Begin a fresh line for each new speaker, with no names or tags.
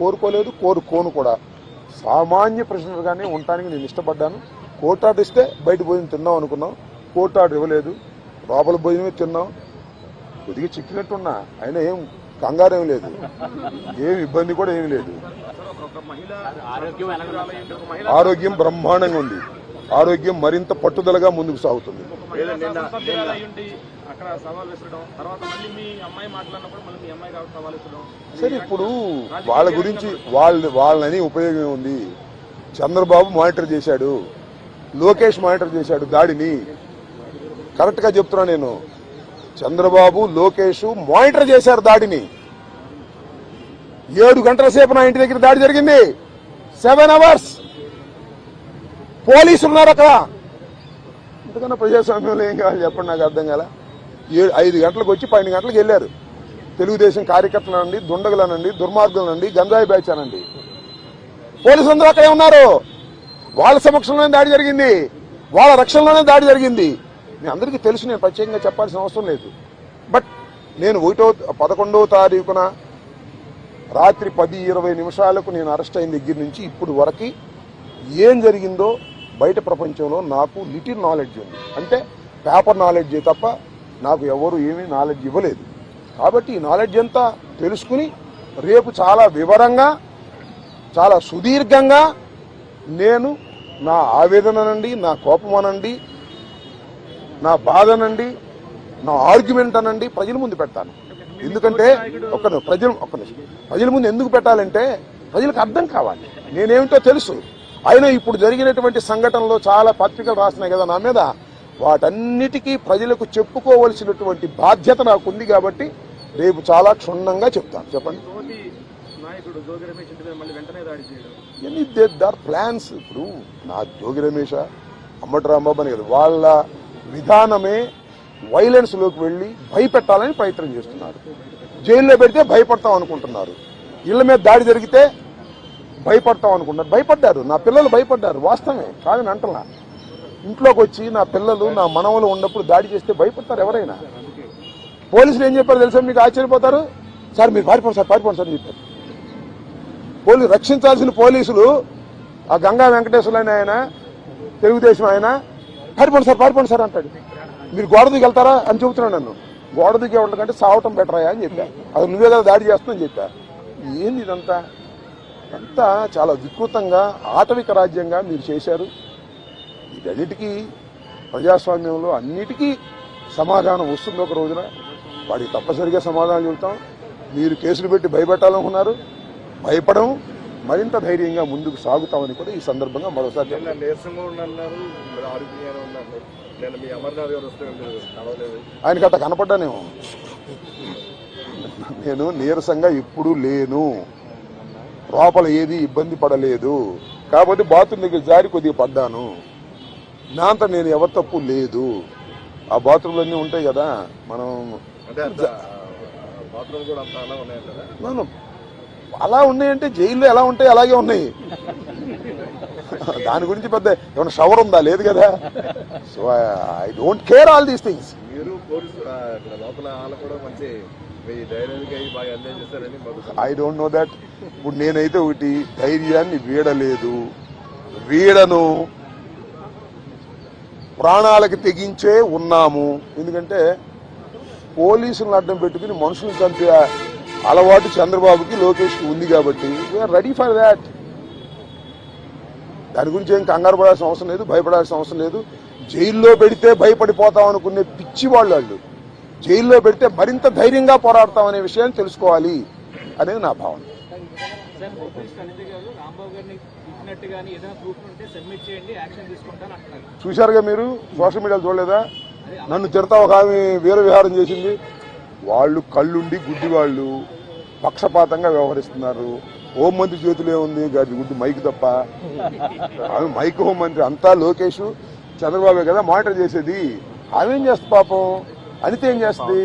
కోరుకోలేదు, కోరుకోను కూడా. సామాన్య ప్రశ్నలుగానే ఉండటానికి నేను ఇష్టపడ్డాను. కోర్టు ఆర్డర్ ఇస్తే బయట భోజనం తిందాం అనుకున్నాం, కోర్టు ఆర్డర్ ఇవ్వలేదు, లోపల భోజనమే తిన్నాం. కొద్దిగా చిక్కినట్టున్నా, అయినా ఏం కంగారు ఏం లేదు, ఏం ఇబ్బంది కూడా ఏమి లేదు. ఆరోగ్యం బ్రహ్మాండంగా ఉంది, ఆరోగ్యం మరింత పట్టుదలగా ముందుకు సాగుతుంది. సరే, ఇప్పుడు వాళ్ళ గురించి వాళ్ళని ఉపయోగం ఉంది. చంద్రబాబు మానిటర్ చేశాడు, లోకేష్ మానిటర్ చేశాడు దాడిని. కరెక్ట్ గా చెప్తున్నా నేను, చంద్రబాబు లోకేష్ మానిటర్ చేశారు దాడిని. 7 గంటల సేపు నా ఇంటి దగ్గర దాడి జరిగింది. 7 hours పోలీసులు ఉన్నారు అక్కడ. ఇంతకన్నా ప్రజాస్వామ్యంలో ఏం కావాలి చెప్పండి, నాకు అర్థం కాల. 5 గంటలకు వచ్చి 12 గంటలకు వెళ్ళారు. తెలుగుదేశం కార్యకర్తలనండి, దుండగులనండి, దుర్మార్గులనండి, గంజాయి బ్యాచ్ అనండి, పోలీసులందరూ అక్కడే ఉన్నారు. వాళ్ళ సమక్షంలోనే దాడి జరిగింది, వాళ్ళ రక్షణలోనే దాడి జరిగింది. మీ అందరికీ తెలుసు, నేను ప్రత్యేకంగా చెప్పాల్సిన అవసరం లేదు. బట్ నేను 11వ తారీఖున రాత్రి 10:20 నేను అరెస్ట్ అయిన దగ్గర నుంచి ఇప్పుడు వరకు ఏం జరిగిందో బయట ప్రపంచంలో నాకు లిటిల్ నాలెడ్జ్ ఉంది. అంటే పేపర్ నాలెడ్జే తప్ప నాకు ఎవరు ఏమీ నాలెడ్జ్ ఇవ్వలేదు. కాబట్టి ఈ నాలెడ్జ్ అంతా తెలుసుకుని రేపు చాలా వివరంగా, చాలా సుదీర్ఘంగా నేను నా ఆవేదననండి, నా కోపం అనండి, నా బాధ అనండి, నా ఆర్గ్యుమెంట్ అనండి ప్రజల ముందు పెడతాను. ఎందుకంటే ప్రజల ముందు ఎందుకు పెట్టాలంటే ప్రజలకు అర్థం కావాలి, నేనేమిటో తెలుసు. అయినా ఇప్పుడు జరిగినటువంటి సంఘటనలో చాలా పత్రికలు రాసినాయి కదా నా మీద, వాటన్నిటికీ ప్రజలకు చెప్పుకోవలసినటువంటి బాధ్యత నాకు ఉంది. కాబట్టి రేపు చాలా క్షుణ్ణంగా చెప్తాను. చెప్పండి. Their plans. ఇప్పుడు నా జోగి రమేష్, అమ్మటి రాంబాబు అని కదా, వాళ్ళ విధానమే వైలెన్స్ లోకి వెళ్లి భయపెట్టాలని ప్రయత్నం చేస్తున్నారు. జైల్లో పెడితే భయపడతాం అనుకుంటున్నారు, ఇళ్ల మీద దాడి జరిగితే భయపడతాం అనుకుంటున్నారు. భయపడ్డారు, నా పిల్లలు భయపడ్డారు, వాస్తవమే కాదని అంటలా. ఇంట్లోకి వచ్చి నా పిల్లలు, నా మనవలు ఉన్నప్పుడు దాడి చేస్తే భయపడతారు ఎవరైనా. పోలీసులు ఏం చెప్పారు తెలుసా, మీకు ఆశ్చర్యపోతారు. సార్ మీరు పారిపోండి సార్, పారిపోండి సార్ అని చెప్పారు. రక్షించాల్సిన పోలీసులు, ఆ గంగా వెంకటేశ్వర ఆయన తెలుగుదేశం ఆయన, పారిపోండి సార్ అంటాడు. మీరు గోడ దిగి వెళ్తారా అని చెబుతున్నాడు నన్ను. గోడ దిగే వాళ్ళకంటే సావటం బెటరాయా అని చెప్పా. అది నువ్వే కదా దాడి చేస్తున్నావు చెప్పా. ఏంది ఇదంతా? అంతా చాలా వికృతంగా, ఆటవిక రాజ్యంగా మీరు చేశారు. వీటన్నిటికీ ప్రజాస్వామ్యంలో అన్నిటికీ సమాధానం వస్తుంది ఒక రోజున. వాడికి తప్పనిసరిగా సమాధానం చెబుతాం. మీరు కేసులు పెట్టి భయపెట్టాలనుకున్నారు, భయపడం, మరింత ధైర్యంగా ముందుకు సాగుతామని కూడా ఈ సందర్భంగా మరోసారి ఆయనకి అట్లా కనపడ్డానేమో. నేను నీరసంగా ఎప్పుడూ లేను, లోపల ఏది ఇబ్బంది పడలేదు. కాబట్టి బాత్రూమ్ దగ్గర జారి కొద్దిగా పడ్డాను. నా అంతా నేను ఎవరి తప్పు లేదు. ఆ బాత్రూమ్లు అన్నీ ఉంటాయి కదా, మనం అలా ఉన్నాయంటే జైల్లో ఎలా ఉంటాయి అలాగే ఉన్నాయి. దాని గురించి పెద్ద ఏమైనా షవర్ ఉందా? లేదు కదా. So I don't care all these things. I don't know that. ఇప్పుడు నేనైతే ఒకటి, ధైర్యాన్ని వీడలేదు, వీడను, ప్రాణాలకు తెగించే ఉన్నాము. ఎందుకంటే పోలీసులను అడ్డం పెట్టుకుని మనుషులను చంపే అలవాటు చంద్రబాబుకి, లోకేష్కి ఉంది. కాబట్టి వీఆర్ రెడీ ఫర్ దాట్. దాని గురించి ఏం కంగారు పడాల్సిన అవసరం లేదు, భయపడాల్సిన అవసరం లేదు. జైల్లో పెడితే భయపడిపోతాం అనుకునే పిచ్చి వాళ్ళు జైల్లో పెడితే మరింత ధైర్యంగా పోరాడతామనే విషయాన్ని తెలుసుకోవాలి అనేది నా భావన. చూశారుగా మీరు, సోషల్ మీడియాలో చూడలేదా? నన్ను తిడతా ఒక ఆమె వీర విహారం చేసింది. వాళ్ళు కళ్ళుండి గుడ్డి వాళ్ళు పక్షపాతంగా వ్యవహరిస్తున్నారు. హోంమంత్రి చేతిలో ఉంది గారి గుడ్డి మైక్ తప్ప. ఆమె మైక్ హోంమంత్రి, అంతా లోకేష్ చంద్రబాబే కదా మానిటర్ చేసేది. ఆమె ఏం చేస్తుంది పాపం, అనిత ఏం చేస్తుంది?